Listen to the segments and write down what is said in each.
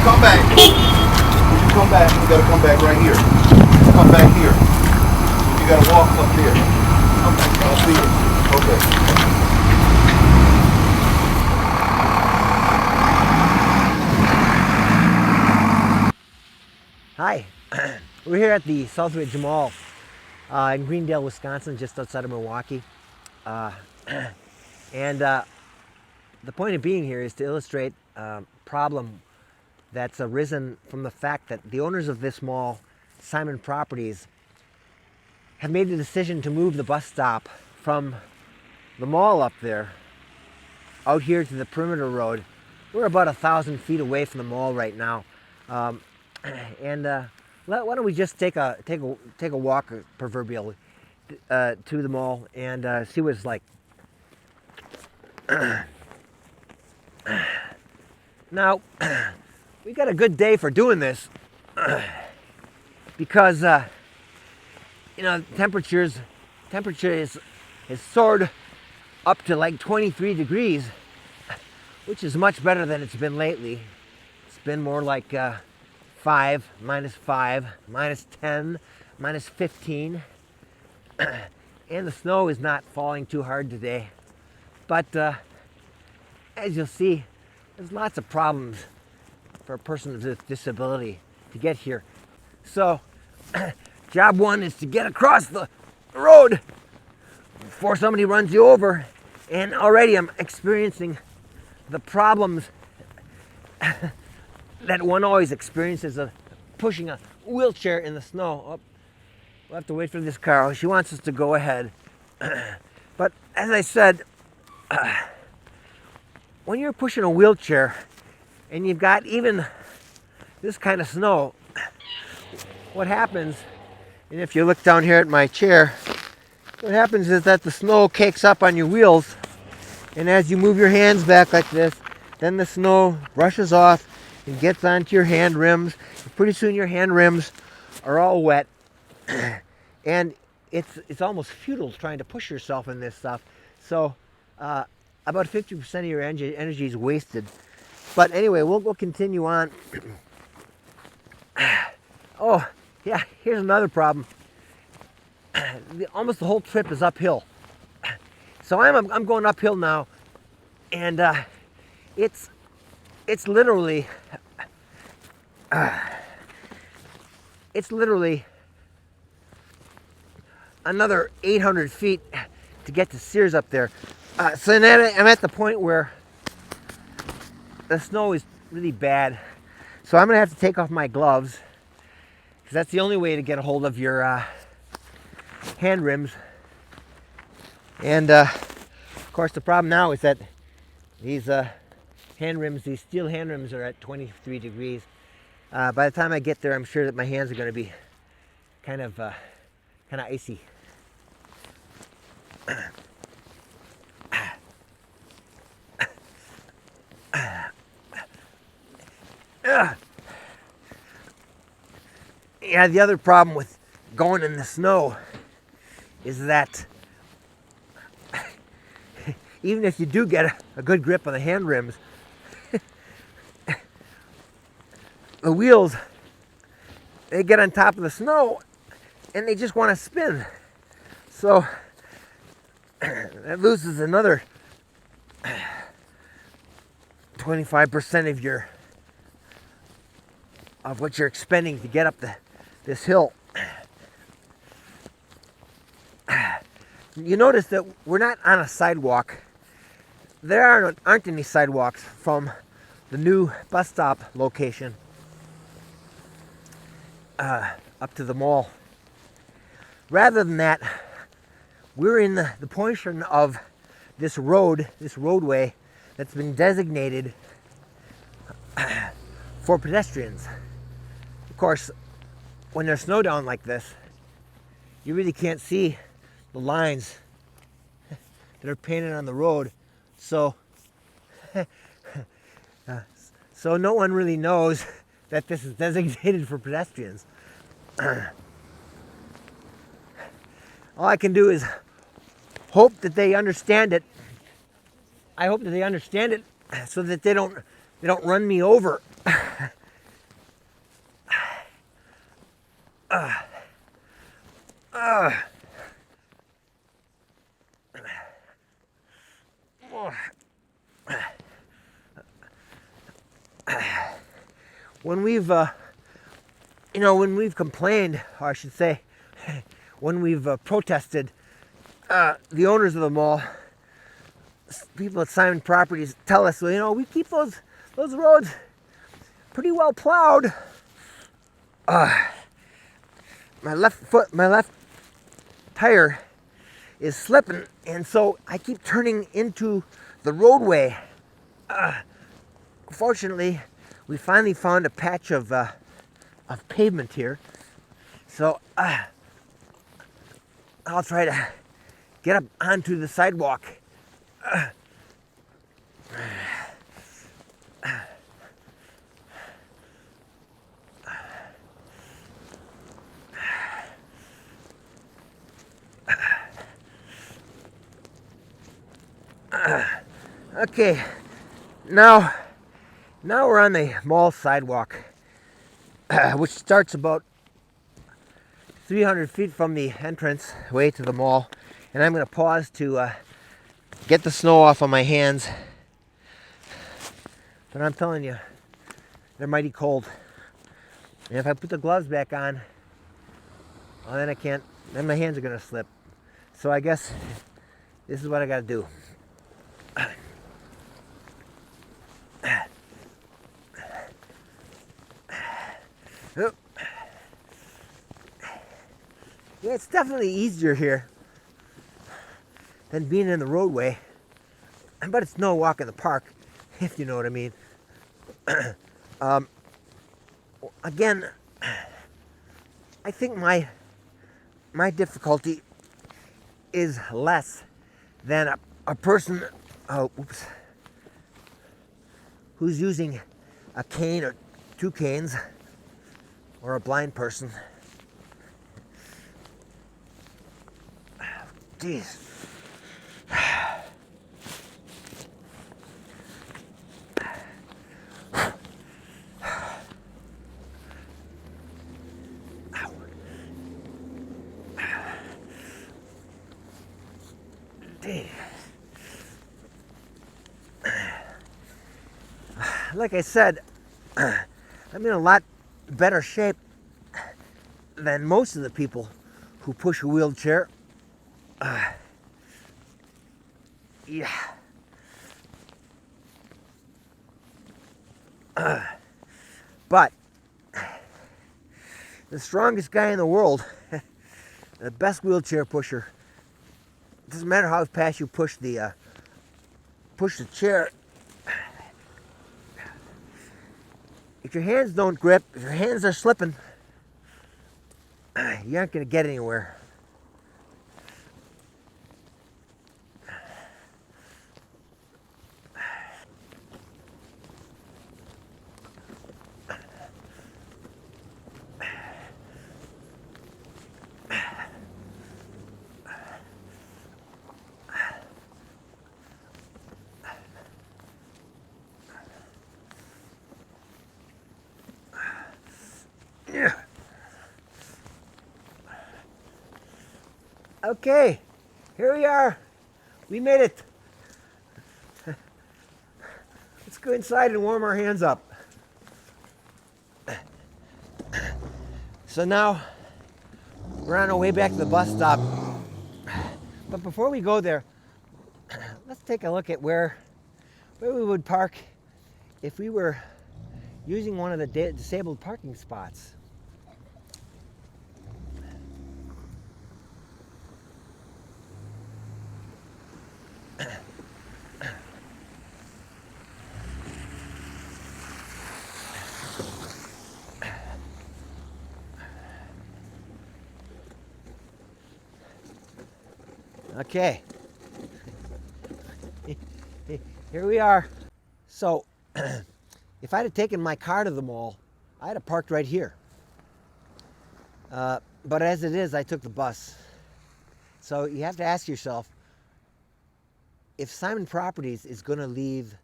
Come back. Come back. You gotta come back right here. Come back here. You gotta walk up there. Okay. I'll see you. Okay. Hi, we're here at the Southridge Mall in Greendale, Wisconsin, just outside of Milwaukee. Uh, and the point of being here is to illustrate a problem that's arisen from the fact that the owners of this mall, Simon Properties, have made the decision to move the bus stop from the mall up there out here to the perimeter road. We're about 1,000 feet away from the mall right now. Um, and why don't we just take a walk, proverbially, to the mall and see what it's like. Now, we got a good day for doing this because temperature has soared up to like 23 degrees, which is much better than it's been lately. It's been more like 5, -5, -10, -15. And the snow is not falling too hard today. But as you'll see, there's lots of problems for a person with disability to get here. So, job one is to get across the road before somebody runs you over. And already I'm experiencing the problems that one always experiences of pushing a wheelchair in the snow. Oh, we'll have to wait for this car. She wants us to go ahead. But as I said, when you're pushing a wheelchair and you've got even this kind of snow, what happens, and if you look down here at my chair, what happens is that the snow cakes up on your wheels, and as you move your hands back like this, then the snow brushes off and gets onto your hand rims. Pretty soon your hand rims are all wet, and it's almost futile trying to push yourself in this stuff. So about 50% of your energy is wasted. But anyway, we'll continue on. Oh yeah, here's another problem. Almost the whole trip is uphill. So I'm going uphill now, and it's literally another 800 feet to get to Sears up there. So then I'm at the point where the snow is really bad. So I'm gonna have to take off my gloves, because that's the only way to get a hold of your hand rims. And of course the problem now is that these these steel hand rims are at 23 degrees. By the time I get there, I'm sure that my hands are going to be kind of icy. Yeah, the other problem with going in the snow is that even if you do get a good grip on the hand rims, the wheels, they get on top of the snow and they just want to spin. So that loses another 25% of what you're expending to get up this hill. You notice that we're not on a sidewalk. There aren't any sidewalks from the new bus stop location up to the mall. Rather than that, we're in the portion of this roadway that's been designated for pedestrians. Of course, when there's snow down like this, you really can't see the lines that are painted on the road. So no one really knows that this is designated for pedestrians. All I can do is hope that they understand it. I hope that they understand it so that they don't run me over. When we've complained, or I should say, when we've protested, the owners of the mall, people at Simon Properties tell us, well, we keep those roads pretty well plowed. My left tire is slipping, and so I keep turning into the roadway. Fortunately, we finally found a patch of pavement here, so I'll try to get up onto the sidewalk. Okay, now we're on the mall sidewalk, which starts about 300 feet from the entrance way to the mall, and I'm going to pause to get the snow off on my hands. But I'm telling you, they're mighty cold. And if I put the gloves back on, well, then I can't. Then my hands are going to slip. So I guess this is what I got to do. Yeah, it's definitely easier here than being in the roadway, but it's no walk in the park, if you know what I mean. Again, I think my difficulty is less than a person who's using a cane or two canes, or a blind person. Jeez. Like I said, I'm in a lot better shape than most of the people who push a wheelchair. Yeah. But the strongest guy in the world, the best wheelchair pusher, doesn't matter how fast you push the chair. If your hands don't grip, if your hands are slipping, you aren't going to get anywhere. Yeah. Okay, here we are. We made it. Let's go inside and warm our hands up. So now we're on our way back to the bus stop. But before we go there, let's take a look at where we would park if we were using one of the disabled parking spots. Okay, here we are. So, if I'd have taken my car to the mall, I'd have parked right here. But as it is, I took the bus. So you have to ask yourself, if Simon Properties is going to leave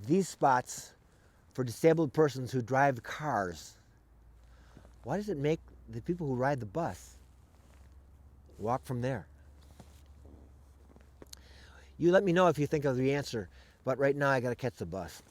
these spots for disabled persons who drive cars, why does it make the people who ride the bus walk from there. You let me know if you think of the answer, but right now I got to catch the bus.